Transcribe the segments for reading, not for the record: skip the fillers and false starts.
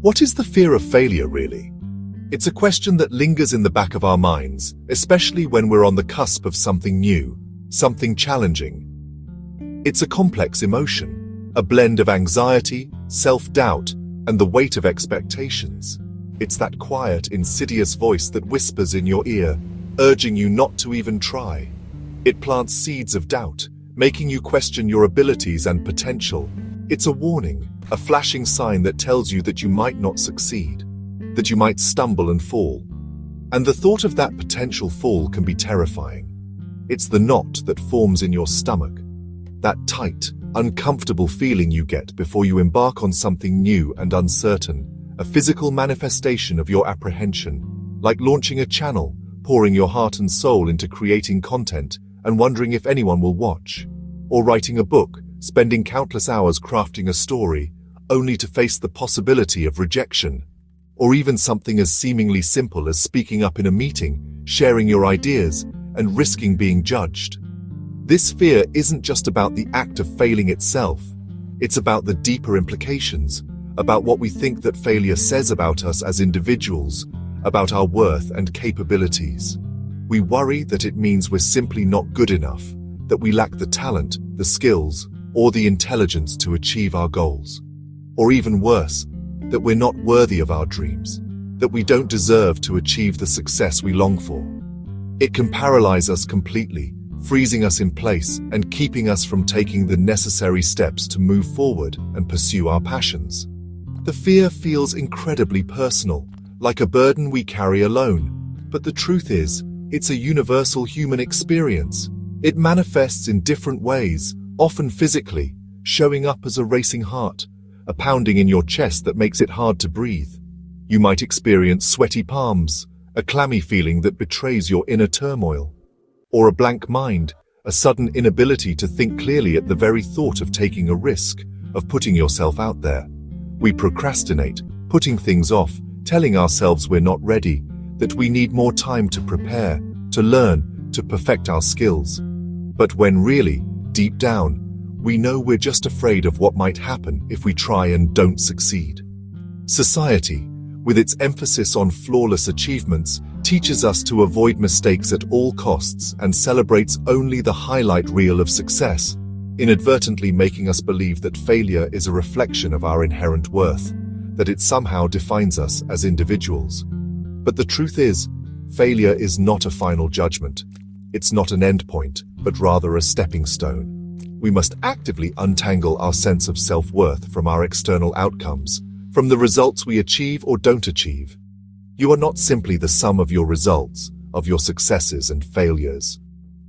What is the fear of failure, really? It's a question that lingers in the back of our minds, especially when we're on the cusp of something new, something challenging. It's a complex emotion, a blend of anxiety, self-doubt, and the weight of expectations. It's that quiet, insidious voice that whispers in your ear, urging you not to even try. It plants seeds of doubt, making you question your abilities and potential. It's a warning, a flashing sign that tells you that you might not succeed, that you might stumble and fall. And the thought of that potential fall can be terrifying. It's the knot that forms in your stomach, that tight, uncomfortable feeling you get before you embark on something new and uncertain, a physical manifestation of your apprehension, like launching a channel, pouring your heart and soul into creating content and wondering if anyone will watch, or writing a book, spending countless hours crafting a story, only to face the possibility of rejection, or even something as seemingly simple as speaking up in a meeting, sharing your ideas, and risking being judged. This fear isn't just about the act of failing itself, it's about the deeper implications, about what we think that failure says about us as individuals, about our worth and capabilities. We worry that it means we're simply not good enough, that we lack the talent, the skills, or the intelligence to achieve our goals. Or even worse, that we're not worthy of our dreams, that we don't deserve to achieve the success we long for. It can paralyze us completely, freezing us in place and keeping us from taking the necessary steps to move forward and pursue our passions. The fear feels incredibly personal, like a burden we carry alone. But the truth is, it's a universal human experience. It manifests in different ways, often physically, showing up as a racing heart, a pounding in your chest that makes it hard to breathe. You might experience sweaty palms, a clammy feeling that betrays your inner turmoil, or a blank mind, a sudden inability to think clearly at the very thought of taking a risk, of putting yourself out there. We procrastinate, putting things off, telling ourselves we're not ready, that we need more time to prepare, to learn, to perfect our skills. But when really, deep down, we know we're just afraid of what might happen if we try and don't succeed. Society, with its emphasis on flawless achievements, teaches us to avoid mistakes at all costs and celebrates only the highlight reel of success, inadvertently making us believe that failure is a reflection of our inherent worth, that it somehow defines us as individuals. But the truth is, failure is not a final judgment. It's not an endpoint, but rather a stepping stone. We must actively untangle our sense of self-worth from our external outcomes, from the results we achieve or don't achieve. You are not simply the sum of your results, of your successes and failures.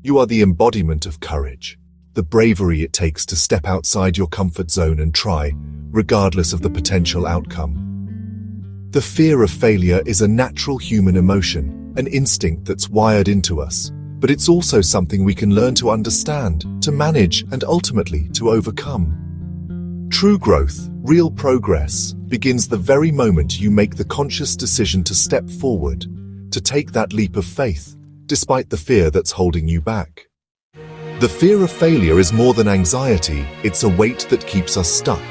You are the embodiment of courage, the bravery it takes to step outside your comfort zone and try, regardless of the potential outcome. The fear of failure is a natural human emotion, an instinct that's wired into us, but it's also something we can learn to understand, to manage, and ultimately to overcome. True growth, real progress, begins the very moment you make the conscious decision to step forward, to take that leap of faith, despite the fear that's holding you back. The fear of failure is more than anxiety, it's a weight that keeps us stuck.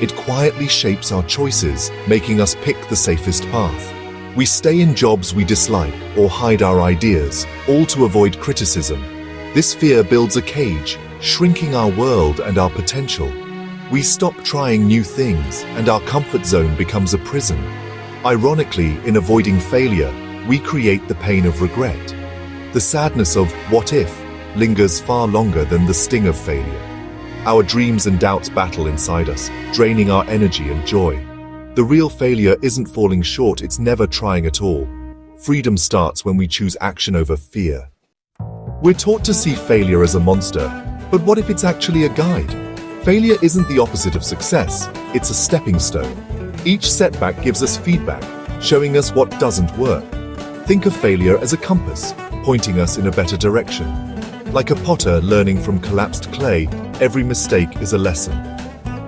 It quietly shapes our choices, making us pick the safest path. We stay in jobs we dislike or hide our ideas, all to avoid criticism. This fear builds a cage, shrinking our world and our potential. We stop trying new things, and our comfort zone becomes a prison. Ironically, in avoiding failure, we create the pain of regret. The sadness of "what if" lingers far longer than the sting of failure. Our dreams and doubts battle inside us, draining our energy and joy. The real failure isn't falling short, it's never trying at all. Freedom starts when we choose action over fear. We're taught to see failure as a monster, but what if it's actually a guide? Failure isn't the opposite of success, it's a stepping stone. Each setback gives us feedback, showing us what doesn't work. Think of failure as a compass, pointing us in a better direction. Like a potter learning from collapsed clay, every mistake is a lesson.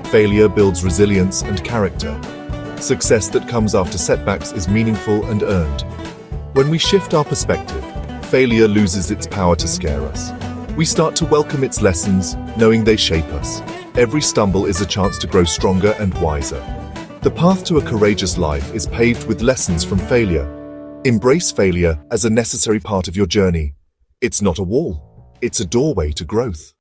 Failure builds resilience and character. Success that comes after setbacks is meaningful and earned. When we shift our perspective, failure loses its power to scare us. We start to welcome its lessons, knowing they shape us. Every stumble is a chance to grow stronger and wiser. The path to a courageous life is paved with lessons from failure. Embrace failure as a necessary part of your journey. It's not a wall, it's a doorway to growth.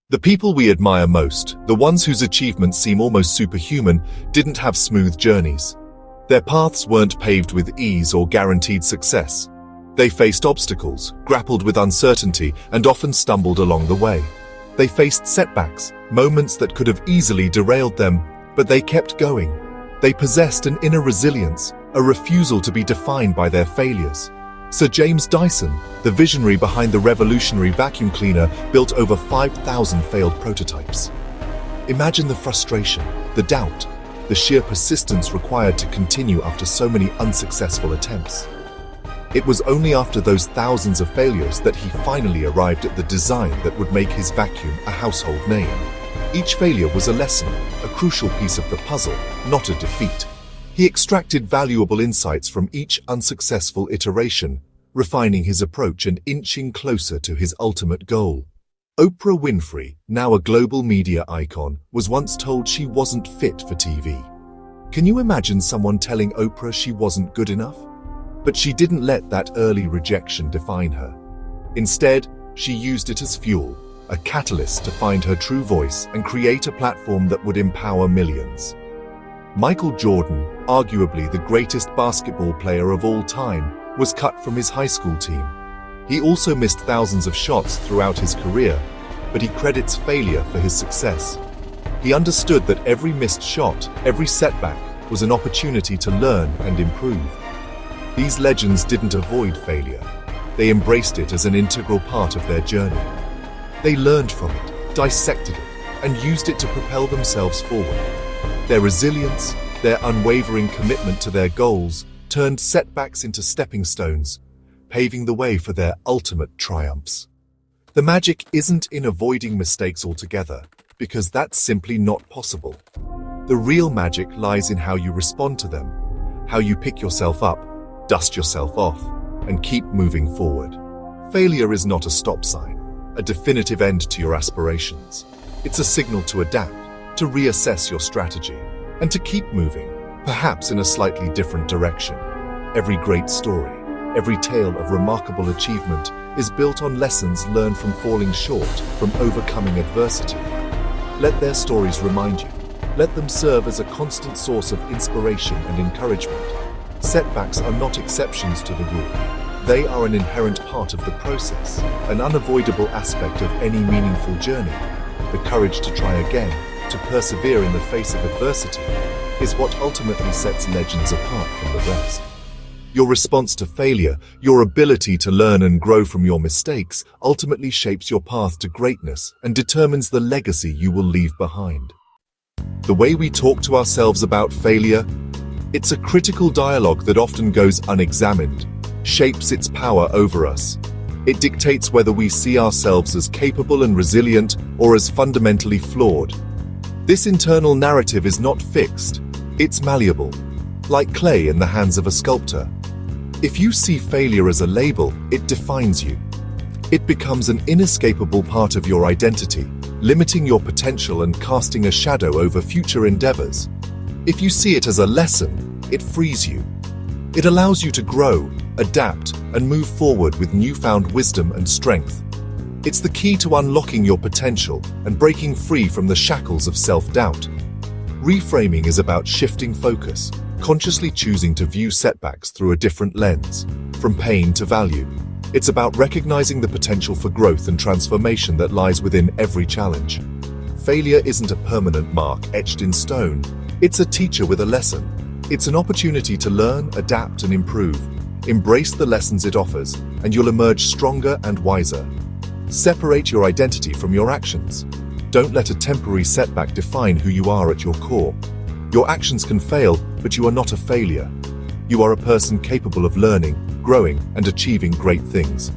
The people we admire most, the ones whose achievements seem almost superhuman, didn't have smooth journeys. Their paths weren't paved with ease or guaranteed success. They faced obstacles, grappled with uncertainty, and often stumbled along the way. They faced setbacks, moments that could have easily derailed them, but they kept going. They possessed an inner resilience, a refusal to be defined by their failures. Sir James Dyson, the visionary behind the revolutionary vacuum cleaner, built over 5,000 failed prototypes. Imagine the frustration, the doubt, the sheer persistence required to continue after so many unsuccessful attempts. It was only after those thousands of failures that he finally arrived at the design that would make his vacuum a household name. Each failure was a lesson, a crucial piece of the puzzle, not a defeat. He extracted valuable insights from each unsuccessful iteration, refining his approach and inching closer to his ultimate goal. Oprah Winfrey, now a global media icon, was once told she wasn't fit for TV. Can you imagine someone telling Oprah she wasn't good enough? But she didn't let that early rejection define her. Instead, she used it as fuel, a catalyst to find her true voice and create a platform that would empower millions. Michael Jordan, arguably the greatest basketball player of all time, was cut from his high school team. He also missed thousands of shots throughout his career, but he credits failure for his success. He understood that every missed shot, every setback, was an opportunity to learn and improve. These legends didn't avoid failure. They embraced it as an integral part of their journey. They learned from it, dissected it, and used it to propel themselves forward. Their resilience, their unwavering commitment to their goals, turned setbacks into stepping stones, paving the way for their ultimate triumphs. The magic isn't in avoiding mistakes altogether, because that's simply not possible. The real magic lies in how you respond to them, how you pick yourself up, dust yourself off, and keep moving forward. Failure is not a stop sign, a definitive end to your aspirations. It's a signal to adapt, to reassess your strategy, and to keep moving, perhaps in a slightly different direction. Every great story, every tale of remarkable achievement is built on lessons learned from falling short, from overcoming adversity. Let their stories remind you. Let them serve as a constant source of inspiration and encouragement. Setbacks are not exceptions to the rule. They are an inherent part of the process, an unavoidable aspect of any meaningful journey. The courage to try again, to persevere in the face of adversity, is what ultimately sets legends apart from the rest. Your response to failure, your ability to learn and grow from your mistakes, ultimately shapes your path to greatness and determines the legacy you will leave behind. The way we talk to ourselves about failure, it's a critical dialogue that often goes unexamined, shapes its power over us. It dictates whether we see ourselves as capable and resilient or as fundamentally flawed. This internal narrative is not fixed, it's malleable, like clay in the hands of a sculptor. If you see failure as a label, it defines you. It becomes an inescapable part of your identity, limiting your potential and casting a shadow over future endeavors. If you see it as a lesson, it frees you. It allows you to grow, adapt, and move forward with newfound wisdom and strength. It's the key to unlocking your potential and breaking free from the shackles of self-doubt. Reframing is about shifting focus, consciously choosing to view setbacks through a different lens, from pain to value. It's about recognizing the potential for growth and transformation that lies within every challenge. Failure isn't a permanent mark etched in stone. It's a teacher with a lesson. It's an opportunity to learn, adapt, and improve. Embrace the lessons it offers, and you'll emerge stronger and wiser. Separate your identity from your actions. Don't let a temporary setback define who you are at your core. Your actions can fail, but you are not a failure. You are a person capable of learning, growing, and achieving great things.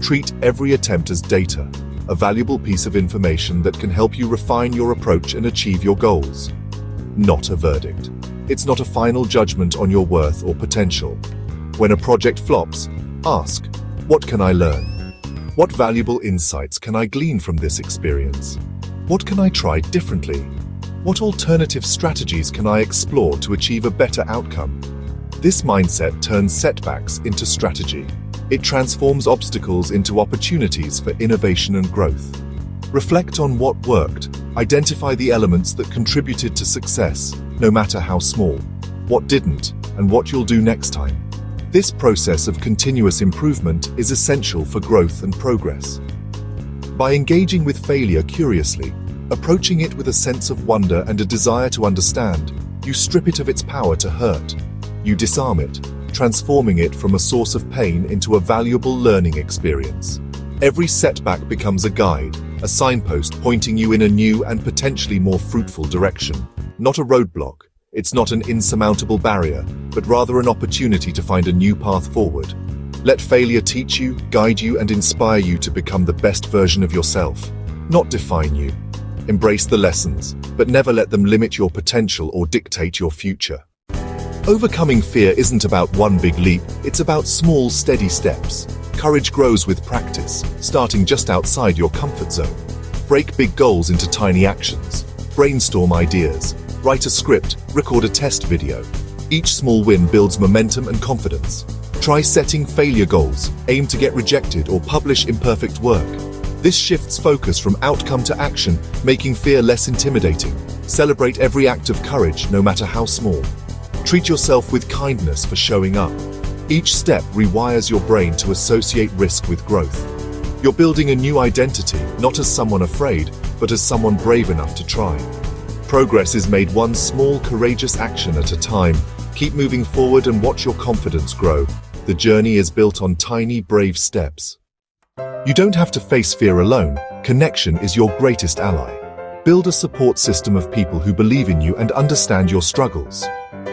Treat every attempt as data, a valuable piece of information that can help you refine your approach and achieve your goals. Not a verdict. It's not a final judgment on your worth or potential. When a project flops, ask, what can I learn? What valuable insights can I glean from this experience? What can I try differently? What alternative strategies can I explore to achieve a better outcome? This mindset turns setbacks into strategy. It transforms obstacles into opportunities for innovation and growth. Reflect on what worked. Identify the elements that contributed to success, no matter how small. What didn't, and what you'll do next time. This process of continuous improvement is essential for growth and progress. By engaging with failure curiously, approaching it with a sense of wonder and a desire to understand, you strip it of its power to hurt. You disarm it, transforming it from a source of pain into a valuable learning experience. Every setback becomes a guide, a signpost pointing you in a new and potentially more fruitful direction. Not a roadblock. It's not an insurmountable barrier, but rather an opportunity to find a new path forward. Let failure teach you, guide you, and inspire you to become the best version of yourself, not define you. Embrace the lessons, but never let them limit your potential or dictate your future. Overcoming fear isn't about one big leap, it's about small, steady steps. Courage grows with practice, starting just outside your comfort zone. Break big goals into tiny actions. Brainstorm ideas. Write a script, record a test video. Each small win builds momentum and confidence. Try setting failure goals, aim to get rejected or publish imperfect work. This shifts focus from outcome to action, making fear less intimidating. Celebrate every act of courage, no matter how small. Treat yourself with kindness for showing up. Each step rewires your brain to associate risk with growth. You're building a new identity, not as someone afraid, but as someone brave enough to try. Progress is made one small, courageous action at a time. Keep moving forward and watch your confidence grow. The journey is built on tiny, brave steps. You don't have to face fear alone. Connection is your greatest ally. Build a support system of people who believe in you and understand your struggles.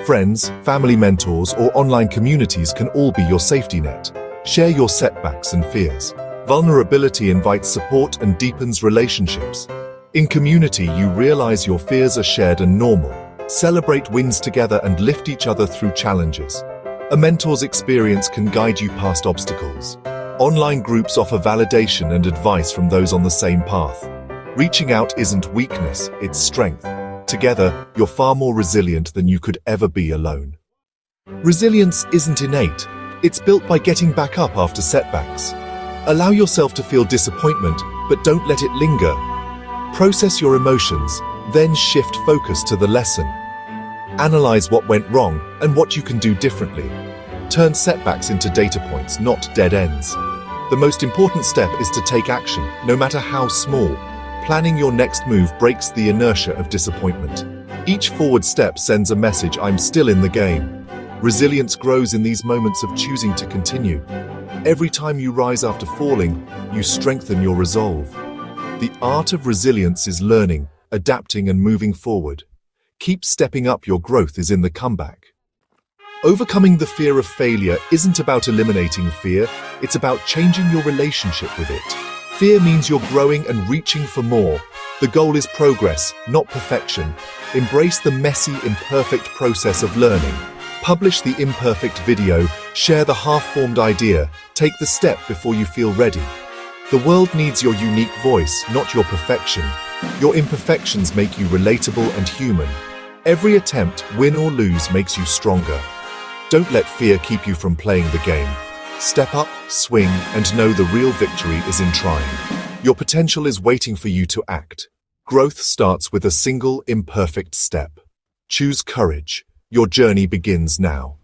Friends, family mentors, or online communities can all be your safety net. Share your setbacks and fears. Vulnerability invites support and deepens relationships. In community, you realize your fears are shared and normal. Celebrate wins together and lift each other through challenges. A mentor's experience can guide you past obstacles. Online groups offer validation and advice from those on the same path. Reaching out isn't weakness, it's strength. Together, you're far more resilient than you could ever be alone. Resilience isn't innate. It's built by getting back up after setbacks. Allow yourself to feel disappointment, but don't let it linger. Process your emotions, then shift focus to the lesson. Analyze what went wrong and what you can do differently. Turn setbacks into data points, not dead ends. The most important step is to take action, no matter how small. Planning your next move breaks the inertia of disappointment. Each forward step sends a message: I'm still in the game. Resilience grows in these moments of choosing to continue. Every time you rise after falling, you strengthen your resolve. The art of resilience is learning, adapting, and moving forward. Keep stepping up, your growth is in the comeback. Overcoming the fear of failure isn't about eliminating fear, it's about changing your relationship with it. Fear means you're growing and reaching for more. The goal is progress, not perfection. Embrace the messy, imperfect process of learning. Publish the imperfect video, share the half-formed idea, take the step before you feel ready. The world needs your unique voice, not your perfection. Your imperfections make you relatable and human. Every attempt, win or lose, makes you stronger. Don't let fear keep you from playing the game. Step up, swing, and know the real victory is in trying. Your potential is waiting for you to act. Growth starts with a single, imperfect step. Choose courage. Your journey begins now.